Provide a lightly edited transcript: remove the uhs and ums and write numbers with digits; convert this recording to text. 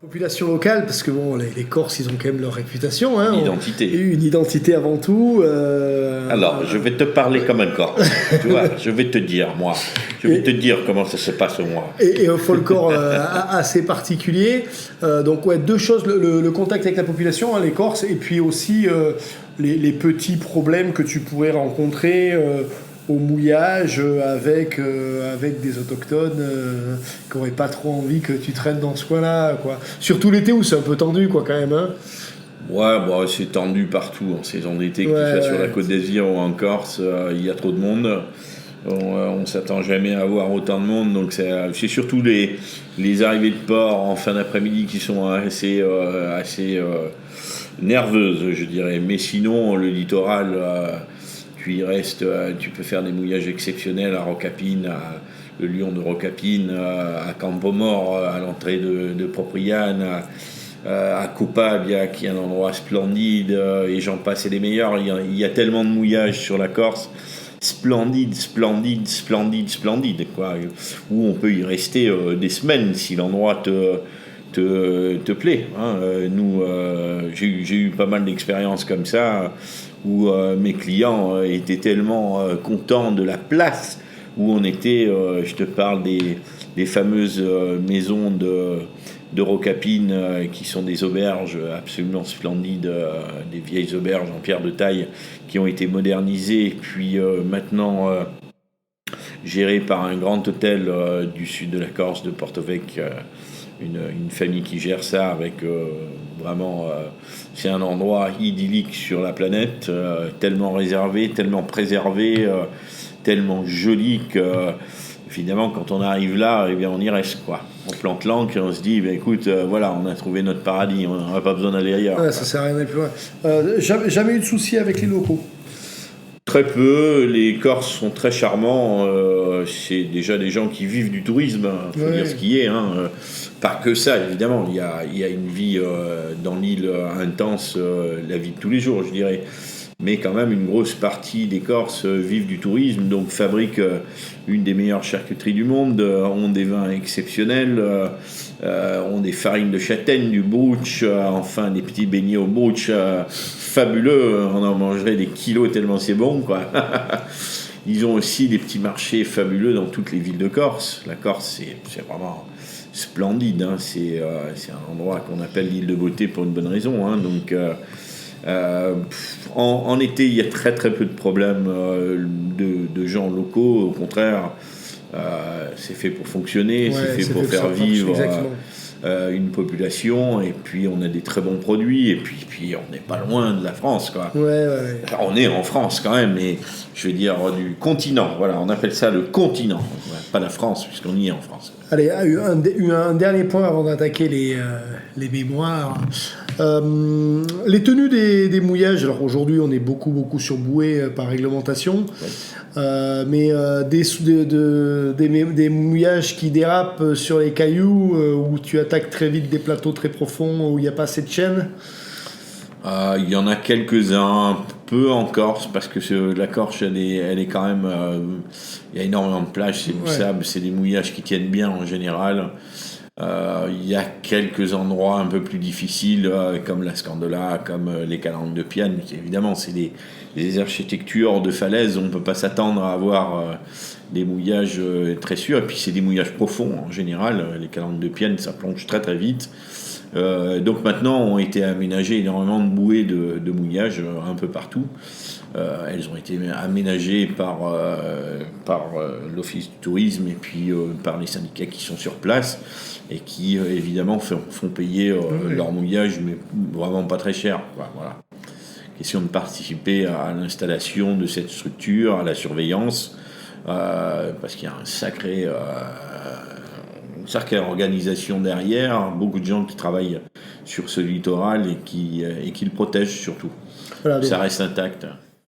Population locale, parce que bon, les Corses, ils ont quand même leur réputation. Hein, une identité avant tout. Alors, je vais te parler comme un Corse. Tu vois, je vais te dire, moi. Je vais te dire comment ça se passe, moi. Et un folklore assez particulier. Donc, ouais, deux choses. Le contact avec la population, hein, les Corses, et puis aussi les petits problèmes que tu pourrais rencontrer au mouillage avec des autochtones qui n'auraient pas trop envie que tu traînes dans ce coin-là, quoi. Surtout l'été où c'est un peu tendu, quoi, quand même. Hein. Ouais, bon, c'est tendu partout en saison d'été, que tu sois sur la Côte d'Azur ou en Corse, il y a trop de monde. On s'attend jamais à avoir autant de monde, donc c'est surtout les arrivées de port en fin d'après-midi qui sont assez nerveuses, je dirais. Mais sinon, le littoral... tu y restes, tu peux faire des mouillages exceptionnels à Rocapine, le lion de Rocapine, à Campomor, à l'entrée de Propriane, à Copabia, qui est un endroit splendide, et j'en passe et des meilleurs. Il y a tellement de mouillages sur la Corse, splendide, quoi, où on peut y rester des semaines si l'endroit te plaît. Hein. Nous, j'ai eu pas mal d'expériences comme ça, où mes clients étaient tellement contents de la place où on était. Je te parle des fameuses maisons de Rocapine, qui sont des auberges absolument splendides, des vieilles auberges en pierre de taille qui ont été modernisées, puis maintenant gérées par un grand hôtel du sud de la Corse, de Porto Vecchio, une famille qui gère ça avec vraiment... c'est un endroit idyllique sur la planète, tellement réservé, tellement préservé, tellement joli que finalement quand on arrive là, eh bien, on y reste, quoi. On plante l'ancre et on se dit, écoute, voilà, on a trouvé notre paradis, on n'a pas besoin d'aller ailleurs. Ouais, ça sert à rien d'aller plus loin. Jamais eu de soucis avec les locaux? Très peu, les Corses sont très charmants, c'est déjà des gens qui vivent du tourisme, faut dire ce qui est, hein. Pas que ça, évidemment, il y a une vie dans l'île intense, la vie de tous les jours, je dirais. Mais quand même, une grosse partie des Corses vivent du tourisme, donc fabriquent une des meilleures charcuteries du monde, ont des vins exceptionnels, ont des farines de châtaigne, du brooch, enfin des petits beignets au brooch fabuleux, on en mangerait des kilos tellement c'est bon, quoi. Ils ont aussi des petits marchés fabuleux dans toutes les villes de Corse. La Corse, c'est vraiment splendide, hein. C'est un endroit qu'on appelle l'île de beauté pour une bonne raison, hein. Donc en été, il y a très très peu de problèmes de gens locaux. Au contraire, c'est fait pour fonctionner, c'est fait pour faire vivre une population, et puis on a des très bons produits, et puis on n'est pas loin de la France, quoi. Alors, on est en France quand même, mais je veux dire du continent, voilà, on appelle ça le continent, pas la France, puisqu'on y est en France. Allez, un dernier point avant d'attaquer les mémoires. Les tenues des mouillages, alors aujourd'hui on est beaucoup sur bouée par réglementation, mais des mouillages qui dérapent sur les cailloux, où tu attaques très vite des plateaux très profonds où il n'y a pas assez de chaîne. Il y en a quelques-uns, peu en Corse, parce que la Corse, elle est quand même... il y a énormément de plages, c'est du sable, c'est des mouillages qui tiennent bien en général. Il y a quelques endroits un peu plus difficiles, comme la Scandola, comme les Calanques de Piane. Évidemment, c'est des architectures de falaises, on ne peut pas s'attendre à avoir des mouillages très sûrs. Et puis, c'est des mouillages profonds en général. Les Calanques de Piane, ça plonge très très vite. Donc maintenant ont été aménagées énormément de bouées de mouillage un peu partout. Elles ont été aménagées par l'Office du tourisme et puis par les syndicats qui sont sur place et qui évidemment font payer leur mouillage, mais vraiment pas très cher, quoi. Voilà. Question de participer à l'installation de cette structure, à la surveillance, parce qu'il y a une sacrée organisation derrière, beaucoup de gens qui travaillent sur ce littoral et qui le protègent surtout. Voilà, ça reste intact.